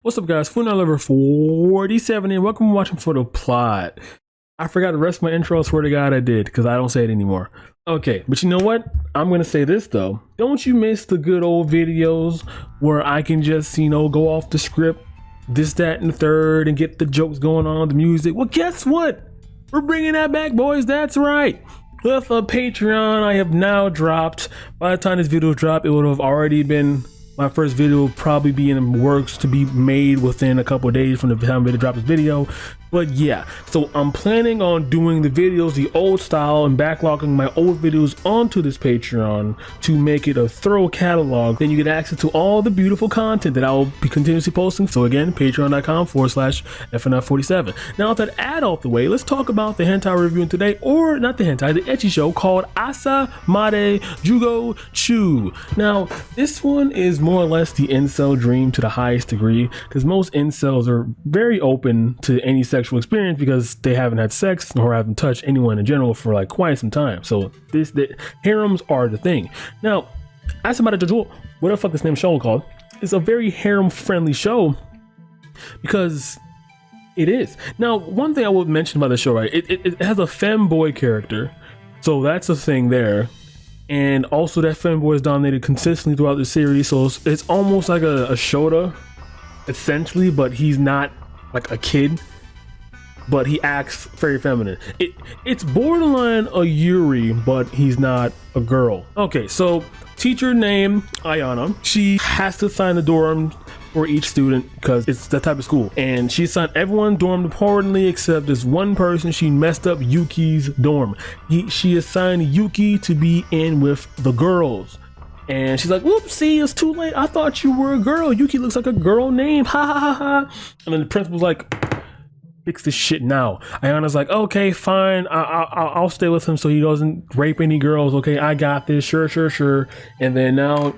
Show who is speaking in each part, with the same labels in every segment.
Speaker 1: What's up, guys? Food Lover 47 and welcome to watching For the Plot. I forgot the rest of my intro. I swear to God I did, because I don't say it anymore. Okay, but you know what? I'm gonna say this though. Don't you miss the good old videos where I can just, go off the script, this, that, and the third, and get the jokes going on, the music? Well, guess what? We're bringing that back, boys. That's right. With a Patreon I have now dropped. By the time this video dropped, it would have already been. My first video will probably be in the works to be made within a couple of days from the time I drop this video. But yeah, so I'm planning on doing the videos the old style and backlogging my old videos onto this Patreon to make it a thorough catalog. Then you get access to all the beautiful content that I will be continuously posting. So again, patreon.com/FNF47. Now with that ad out the way, let's talk about the hentai we're reviewing today, or not the hentai, the ecchi show called Asa Made Jugyou Chu. Now this one is more or less the incel dream to the highest degree, because most incels are very open to any sexual experience because they haven't had sex or haven't touched anyone in general for like quite some time. So the harems are the thing. Now, Asa Made Jugyou Chu, what the fuck this name show called, is a very harem friendly show because it is. Now, one thing I would mention about the show, right? It has a femboy character, so that's a thing there. And also that femboy is dominated consistently throughout the series, so it's almost like a Shota, essentially, but he's not like a kid, but he acts very feminine. It's borderline a Yuri, but he's not a girl. Okay, so teacher named Ayana, she has to sign the dorm for each student because it's that type of school, and she assigned everyone dorm accordingly except this one person. She messed up Yuki's dorm. She assigned Yuki to be in with the girls, and she's like, whoops, see, it's too late, I thought you were a girl, Yuki looks like a girl name, ha ha ha ha. And then the principal's like, fix this shit now. Ayana's like, okay, fine, I'll stay with him so he doesn't rape any girls. Okay, I got this, sure. And then now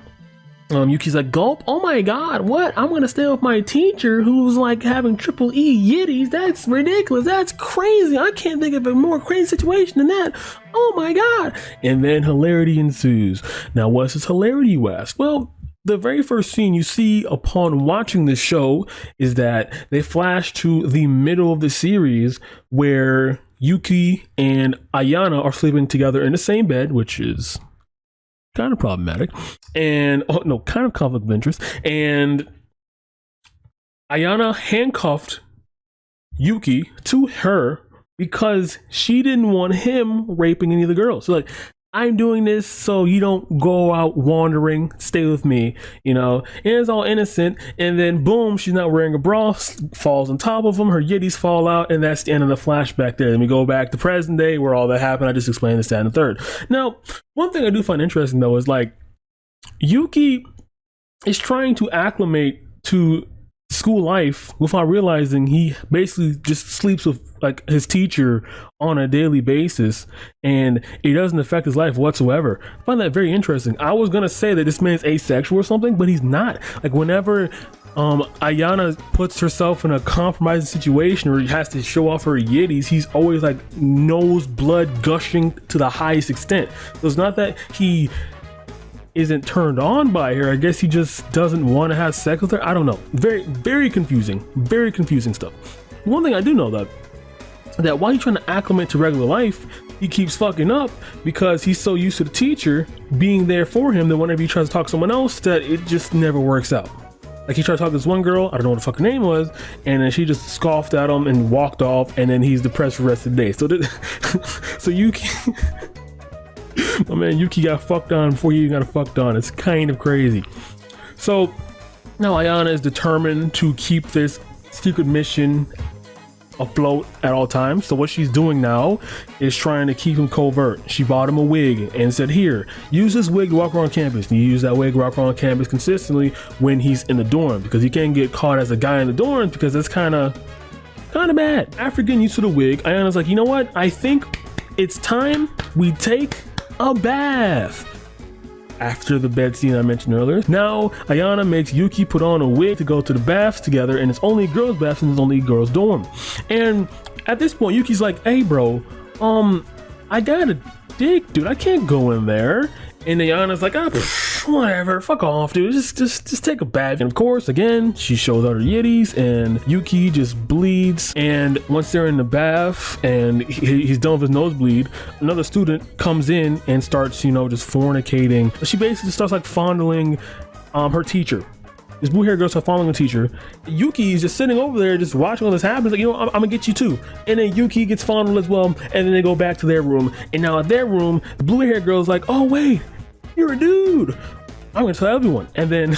Speaker 1: Yuki's like, gulp, oh my god, what? I'm gonna stay with my teacher who's like having triple E yitties? That's ridiculous, that's crazy, I can't think of a more crazy situation than that, oh my god. And then hilarity ensues. Now what's this hilarity, you ask? Well, the very first scene you see upon watching this show is that they flash to the middle of the series where Yuki and Ayana are sleeping together in the same bed, which is kind of problematic, and kind of conflict of interest. And Ayana handcuffed Yuki to her because she didn't want him raping any of the girls. So like, I'm doing this so you don't go out wandering, stay with me, and it's all innocent. And then boom, she's not wearing a bra, falls on top of him, her yitties fall out, and that's the end of the flashback there. Then we go back to present day where all that happened. I just explained this, that, and the third. Now, one thing I do find interesting though is like, Yuki is trying to acclimate to school life without realizing he basically just sleeps with like his teacher on a daily basis, and it doesn't affect his life whatsoever. I find that very interesting. I was gonna say that this man's asexual or something, but he's not. Like whenever Ayana puts herself in a compromising situation or has to show off her yitties, he's always like nose blood gushing to the highest extent. So it's not that he isn't turned on by her, I guess he just doesn't want to have sex with her. I don't know. Very confusing stuff. One thing I do know though, that while he's trying to acclimate to regular life, he keeps fucking up because he's so used to the teacher being there for him that whenever he tries to talk to someone else, that it just never works out. Like he tried to talk to this one girl, I don't know what the fuck her name was, and then she just scoffed at him and walked off, and then he's depressed for the rest of the day. So Yuki my man Yuki got fucked on before he even got fucked on. It's kind of crazy. So now Ayana is determined to keep this secret mission afloat at all times. So what she's doing now is trying to keep him covert. She bought him a wig and said, here, use this wig to walk around campus. And you use that wig to walk around campus consistently when he's in the dorm, because you can't get caught as a guy in the dorms because that's kind of bad. After getting used to the wig, Ayana's like, you know what? I think it's time we take a bath. After the bed scene I mentioned earlier, now Ayana makes Yuki put on a wig to go to the baths together, and it's only girls' baths and it's only girls' dorm. And at this point, Yuki's like, hey bro, I got a dick, dude, I can't go in there. And Ayana's like, whatever, fuck off, dude. Just take a bath. And of course, again, she shows out her yitties, and Yuki just bleeds. And once they're in the bath and he's done with his nosebleed, another student comes in and starts, you know, just fornicating. She basically just starts like fondling her teacher. This blue hair girl starts following the teacher. Yuki is just sitting over there, just watching all this happen. Like, you know, I'm gonna get you too. And then Yuki gets fondled as well. And then they go back to their room. And now at their room, the blue hair girl is like, oh wait, you're a dude. I'm gonna tell everyone. And then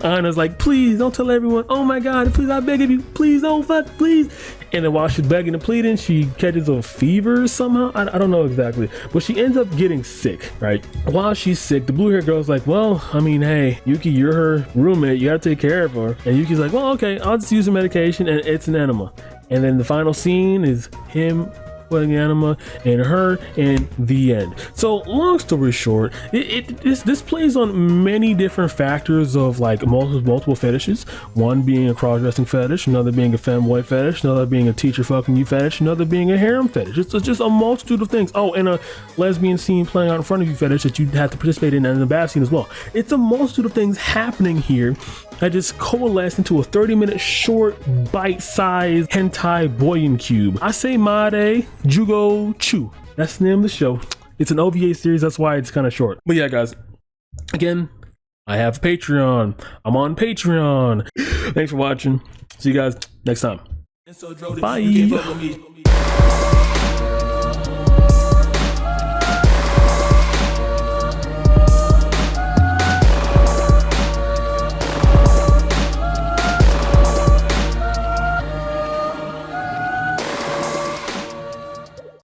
Speaker 1: Anna's like, please don't tell everyone. Oh my God, please, I beg of you, please don't fuck, please. And then while she's begging and pleading, she catches a fever somehow. I don't know exactly, but she ends up getting sick, right? While she's sick, the blue hair girl's like, well, I mean, hey, Yuki, you're her roommate. You gotta take care of her. And Yuki's like, well, okay, I'll just use the medication, and it's an enema. And then the final scene is him putting enema in her, and the end. So long story short, this plays on many different factors of like multiple fetishes. One being a cross-dressing fetish, another being a femboy fetish, another being a teacher fucking you fetish, another being a harem fetish. It's just a multitude of things. Oh, and a lesbian scene playing out in front of you fetish that you have to participate in, and a bath scene as well. It's a multitude of things happening here that just coalesce into a 30-minute short, bite-sized hentai boyin cube. Asa Made Jugyou Chu. That's the name of the show. It's an OVA series, that's why it's kind of short. But yeah, guys, again, I have Patreon. I'm on Patreon. Thanks for watching. See you guys next time. Bye.